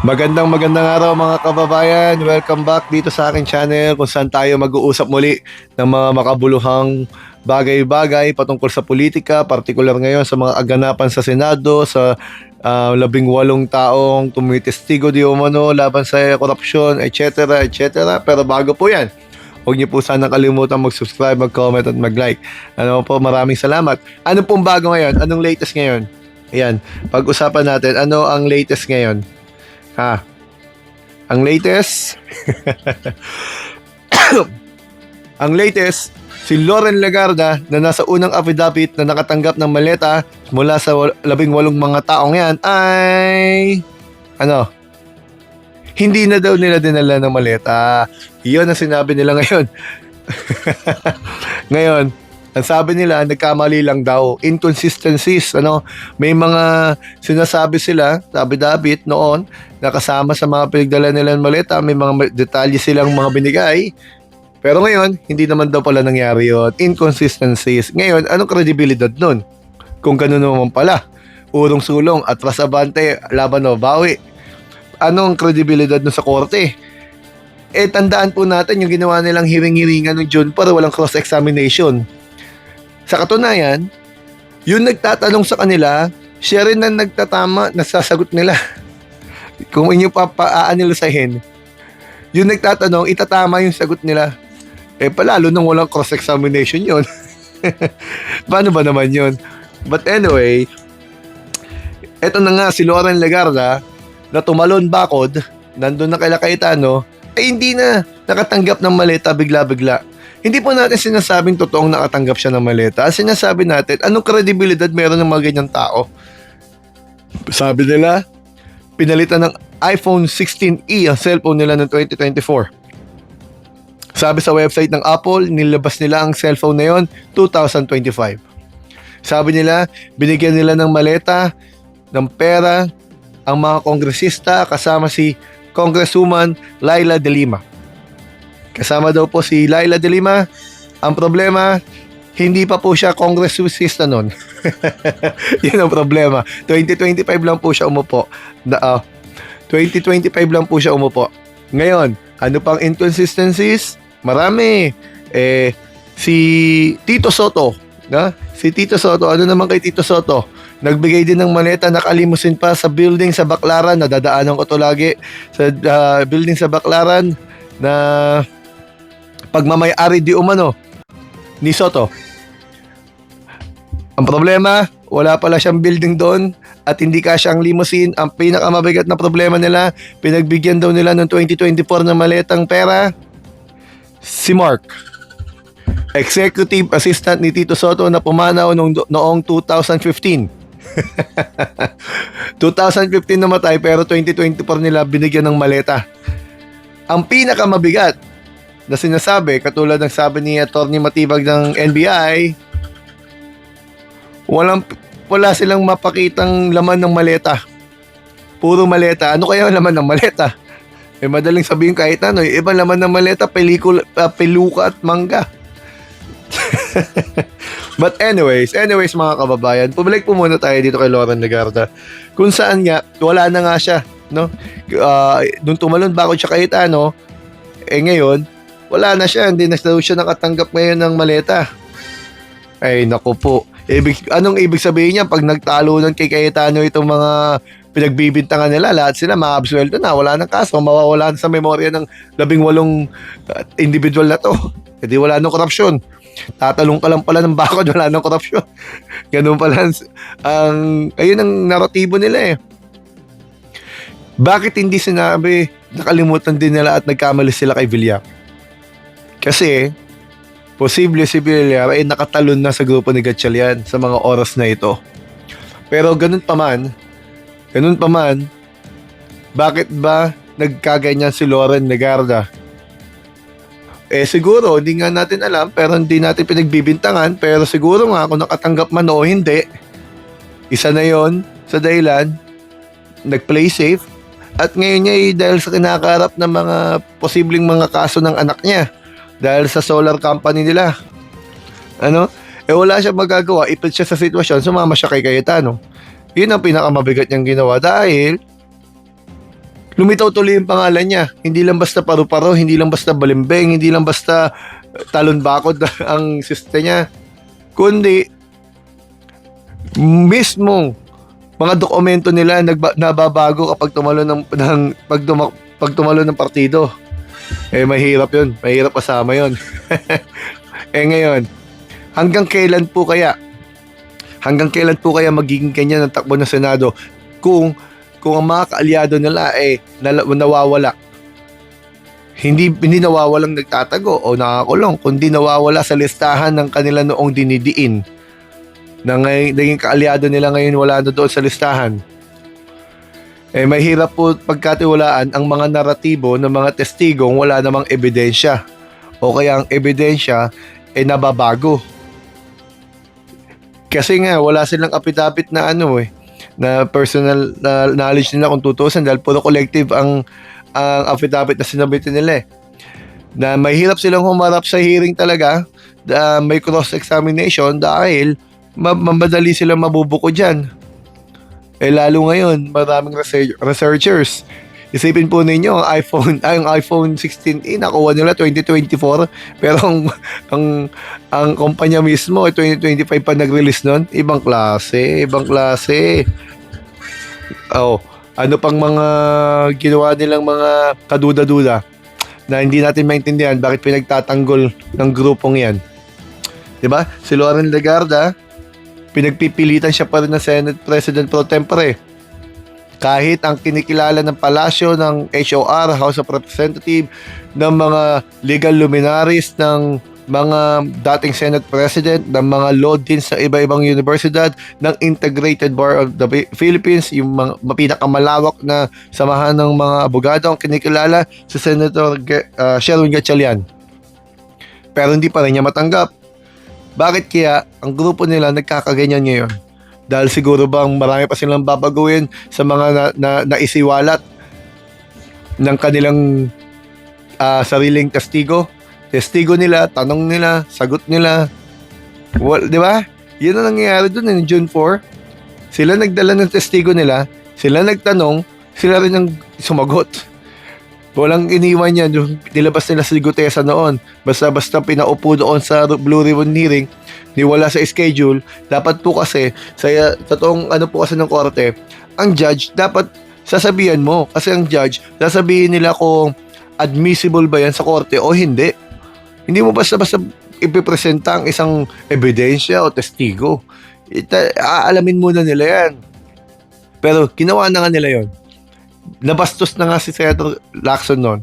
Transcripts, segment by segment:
Magandang araw mga kababayan. Welcome back dito sa aking channel kung saan tayo mag-uusap muli ng mga makabuluhang bagay-bagay patungkol sa politika, partikular ngayon sa mga aganapan sa Senado, sa 18 taong tumitestigo di umano laban sa korupsyon, etc. etc. Pero bago po yan, huwag niyo po sana kalimutan mag-subscribe, mag-comment at mag-like. Ano po, maraming salamat. Ano pong bago ngayon? Anong latest ngayon? Ayan, pag-usapan natin, ano ang latest ngayon? Ang latest ang latest, si Loren Legarda na nasa unang affidavit na nakatanggap ng maleta mula sa 18 mga taong yan ay hindi na daw nila dinala ng maleta. Iyon ang sinabi nila ngayon. Ngayon, ang sabi nila, nagkamali lang daw. Inconsistencies, may mga sinasabi sila, affidavit noon, na kasama sa mga pinagdala nilang maleta, may mga detalye silang mga binigay. Pero ngayon, hindi naman daw pala nangyari yun. Inconsistencies. Ngayon, anong kredibilidad nun? Kung gano'n naman pala. Urong-sulong, atras abante, laban o bawi. Anong kredibilidad nun sa korte? Tandaan po natin yung ginawa nilang hiring-hiringan ng June para walang cross-examination. Sa katunayan, yung nagtatanong sa kanila, siya rin ang nagtatama, nasasagot nila. Kung inyo papaanilusahin, yung nagtatanong, itatama yung sagot nila. Palalo nang walang cross-examination yun. Paano ba naman yun? But anyway, eto na nga si Loren Legarda na tumalon bakod, nandun na kay Cayetano, hindi na nakatanggap ng maleta bigla-bigla. Hindi po natin sinasabing totoong nakatanggap siya ng maleta. Sinasabi natin, anong kredibilidad meron ng mga ganyang tao? Sabi nila, pinalitan ng iPhone 16e ang cellphone nila noong 2024. Sabi sa website ng Apple, nilabas nila ang cellphone na yon 2025. Sabi nila, binigyan nila ng maleta, ng pera, ang mga kongresista kasama si Congresswoman Laila De Lima. Kasama daw po si Laila De Lima. Ang problema, hindi pa po siya congressista noon. Yun ang problema. 2025 lang po siya umupo. 2025 lang po siya umupo. Ngayon, ano pang inconsistencies? Marami. Si Tito Soto. Si Tito Soto, ano naman kay Tito Soto? Nagbigay din ng maleta, nakalimusin pa sa building sa Baclaran. Nadadaanan ko to lagi. Sa building sa Baclaran na pagmamay-ari di umano ni Soto. Ang problema, wala pala siyang building doon at hindi kasya ang limousine. Ang pinakamabigat na problema nila, pinagbigyan daw nila noong 2024 ng maletang pera, si Mark, executive assistant ni Tito Soto na pumanaw noong 2015. 2015 namatay pero 2024 nila binigyan ng maleta. Ang pinakamabigat na sinasabi, katulad ng sabi ni Atty. Matibag ng NBI, wala silang mapakitang laman ng maleta. Puro maleta. Ano kaya ang laman ng maleta? Madaling sabihin kahit ano. Ibang laman ng maleta, peluka at mangga. But anyways mga kababayan, pumalik po muna tayo dito kay Loren Legarda. Kung saan nga, wala na nga siya. Nung tumalon bakod siya Cayetano, ngayon, wala na siya, hindi na daw siya nakatanggap ngayon ng maleta. Ay, naku po. Anong ibig sabihin niya? Pag nagtalunan kay Cayetano itong mga pinagbibintangan nila, lahat sila maabsuelto na, wala nang kaso, mawawala na sa memorya ng 18 individual na to. Hindi wala nang korupsyon. Tatalong ka lang pala ng bakod, wala nang korupsyon. Ganun pala ayun ang naratibo nila . Bakit hindi sinabi, nakalimutan din nila at nagkamali sila kay Villar? Kasi, posible si Villar ay nakatalon na sa grupo ni Gatchalian sa mga oras na ito. Pero ganun pa man, bakit ba nagkaganyan si Loren Legarda? Siguro, hindi nga natin alam, pero hindi natin pinagbibintangan, pero siguro nga kung nakatanggap man o hindi, isa na yon sa dahilan, nag-play safe, at ngayon niya dahil sa kinakaharap ng mga posibleng mga kaso ng anak niya, dahil sa solar company nila. Wala siya magagawa, ipit siya sa sitwasyon, sumama siya kay Cayetano. Yun ang pinakamabigat niyang ginawa dahil lumitaw tuloy yung pangalan niya. Hindi lang basta paru-paro, hindi lang basta balimbing, hindi lang basta talon bakod ang siste niya, kundi mismo mga dokumento nila nababago kapag tumalo pag tumalo ng partido. Mahirap 'yun. Mahirap kasama 'yun. Ngayon, hanggang kailan po kaya? Hanggang kailan po kaya magiging ganyan ang takbo ng Senado kung ang mga kaalyado nila nawawala? Hindi nawawalang nagtatago o nakakulong, kundi nawawala sa listahan ng kanila noong dinidiin. Na naging kaalyado nila ngayon wala na doon sa listahan. Mahirap po pagkatiwalaan ang mga naratibo ng mga testigong wala namang ebidensya. O kaya ang ebidensya nababago. Kasi nga wala silang affidavit na na personal na knowledge nila kung tutuusan, dahil puro collective ang affidavit na sinabitin nila na mahirap silang humarap sa hearing talaga, may cross-examination dahil madali silang mabubuko dyan. Lalo ngayon, maraming researchers. Isipin po ninyo, ang iPhone 16e nakuha nila 2024, pero ang kumpanya mismo 2025 pa nag-release nun. Ibang klase. Ano pang mga ginawa nilang mga kaduda-duda na hindi natin maintindihan bakit pinagtatanggol ng grupong yan. 'Di ba? Si Loren Legarda, pinagpipilitan siya pa rin ng Senate President pro tempore. Kahit ang kinikilala ng palasyo ng HOR, House of Representatives, ng mga legal luminaries, ng mga dating Senate President, ng mga law deans sa iba-ibang universidad, ng Integrated Bar of the Philippines, yung mga pinakamalawak na samahan ng mga abogado, ang kinikilala si Senator Sherwin Gatchalian. Pero hindi pa rin niya matanggap. Bakit kaya ang grupo nila nagkakaganyan ngayon? Dahil siguro bang marami pa silang babaguhin sa mga naisiwalat ng kanilang sariling testigo? Testigo nila, tanong nila, sagot nila. Di ba? Yun ang nangyayari doon June 4. Sila nagdala ng testigo nila, sila nagtanong, sila rin ang sumagot. Walang iniwan yan, yung nilabas nila sa Gutesa noon. Basta-basta pinaupo doon sa Blue Ribbon hearing, niwala sa schedule. Dapat po kasi, sa totoong po kasi ng korte, ang judge, dapat sasabihan mo. Kasi ang judge, sasabihin nila kung admissible ba yan sa korte o hindi. Hindi mo basta-basta ipipresenta ang isang ebidensya o testigo. Aalamin muna nila yan. Pero ginawa na nga nila yon. Nabastos na nga si Senator Lacson noon.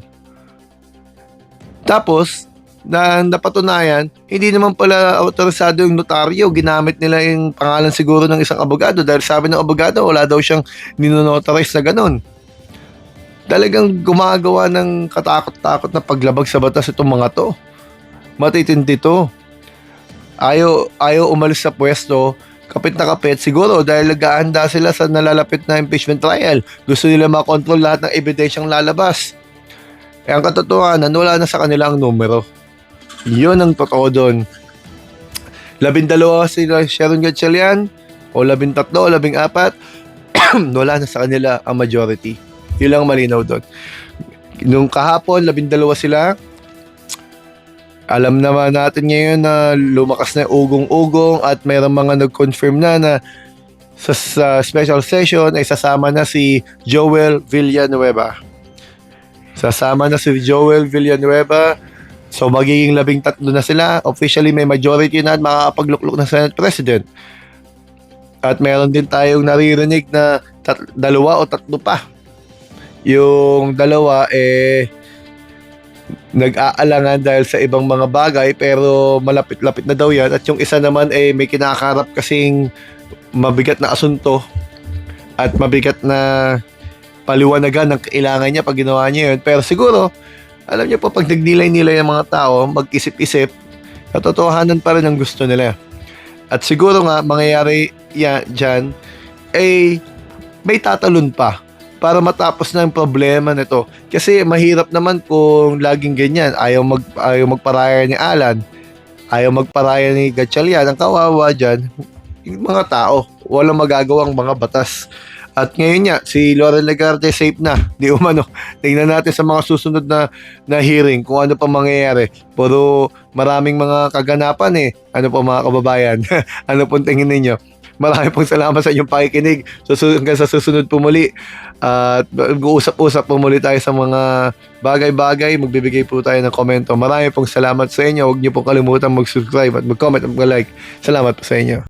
Tapos, napatunayan, hindi naman pala autorisado yung notaryo. Ginamit nila yung pangalan siguro ng isang abogado dahil sabi ng abogado, wala daw siyang ninonotarize na ganun. Talagang gumagawa ng katakot-takot na paglabag sa batas itong mga to. Matitindi to. Ayaw umalis sa pwesto, kapit na kapit, siguro dahil nag-aanda sila sa nalalapit na impeachment trial. Gusto nila makontrol lahat ng ebidensyang lalabas. Ang katotohanan, wala na sa kanila ang numero. Yun ang totoo doon. 12 sila Sharon Gatchalian, o 13, o 14, wala na sa kanila ang majority. Yun lang malinaw doon. Nung kahapon, 12 sila. Alam naman natin ngayon na lumakas na ugong-ugong at mayroong mga nag-confirm na sa special session ay sasama na si Joel Villanueva. So magiging 13 na sila. Officially may majority na at makakapagluklok na Senate President. At meron din tayong naririnig na 2 o 3 pa. Yung 2 nag-aalangan dahil sa ibang mga bagay pero malapit-lapit na daw yan, at yung isa naman may kinakarap kasing mabigat na asunto at mabigat na paliwanagan ng kailangan niya pag ginawa niya yun. Pero siguro, alam niyo po, pag nagnilay-nilay ng mga tao, mag-isip-isip, katotohanan pa rin ang gusto nila. At siguro nga, mangyayari dyan, may tatalon pa para matapos na yung problema nito. Kasi mahirap naman kung laging ganyan. Ayaw magparaya ni Alan, ayaw magparaya ni Gatchalian. Ang kawawa dyan, yung mga tao, walang magagawang mga batas At ngayon nga, si Lauren Legarde safe na. Di umano. Tingnan natin sa mga susunod na hearing kung ano pa mangyayari. Puro maraming mga kaganapan eh. Ano po mga kababayan? Ano pong tingin ninyo? Marami pong salamat sa inyong pakikinig. Hanggang sa susunod po muli. At mag-uusap-usap po muli tayo sa mga bagay-bagay. Magbibigay po tayo ng komento. Marami pong salamat sa inyo. Huwag niyo pong kalimutan mag-subscribe at mag-comment at mag-like. Salamat po sa inyo.